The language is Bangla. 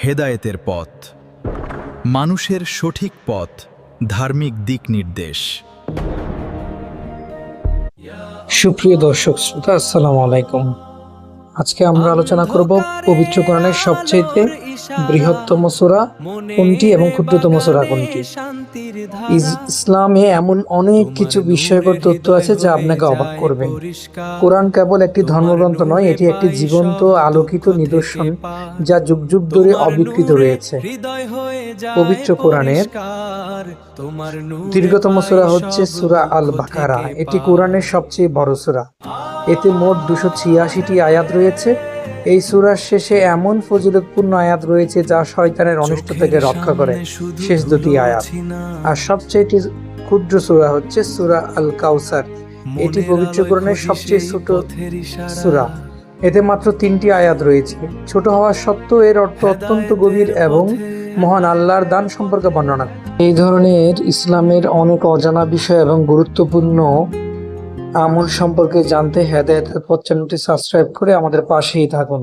হেদায়েতের পথ, মানুষের সঠিক পথ, ধার্মিক দিক নির্দেশ। সুপ্রিয় দর্শক শ্রোতা, আসসালামু আলাইকুম। আজকে আমরা আলোচনা করব পবিত্র কোরআনের সবচেয়ে বৃহত্তম সূরা কোনটি এবং ক্ষুদ্রতম সূরা কোনটি। ইসলামে এমন অনেক কিছু বিস্ময়কর তথ্য আছে যা আপনাকে অবাক করবে। কোরআন কেবল একটি ধর্মগ্রন্থ নয়, এটি একটি জীবন্ত আলোকিত নিদর্শন যা যুগ যুগ ধরে অবিকৃত রয়েছে। পবিত্র কোরআনের দীর্ঘতম সূরা হচ্ছে সূরা আল বাকারা। এটি কোরআনের সবচেয়ে বড় সূরা। এতে মোট 286টি আয়াত রয়েছে। এই সূরার শেষে এমন ফজিলতপূর্ণ আয়াত রয়েছে যা শয়তানের অনিষ্ট থেকে রক্ষা করে, শেষ দুটি আয়াত। আর সবচেয়ে ক্ষুদ্র সূরা হচ্ছে সূরা আল কাউসার। এটি পবিত্র কোরআনের সবচেয়ে ছোট সূরা। এতে মাত্র 3টি আয়াত রয়েছে। ছোট হওয়া সত্ত্বেও এর অর্থ অত্যন্ত গভীর এবং মহান আল্লাহর দান সম্পর্কে বর্ণনা। এই ধরনের ইসলামের অনেক অজানা বিষয় এবং গুরুত্বপূর্ণ আমল সম্পর্কে জানতে হেদায়েতের পথ চ্যানেলটি সাবস্ক্রাইব করে আমাদের পাশেই থাকুন।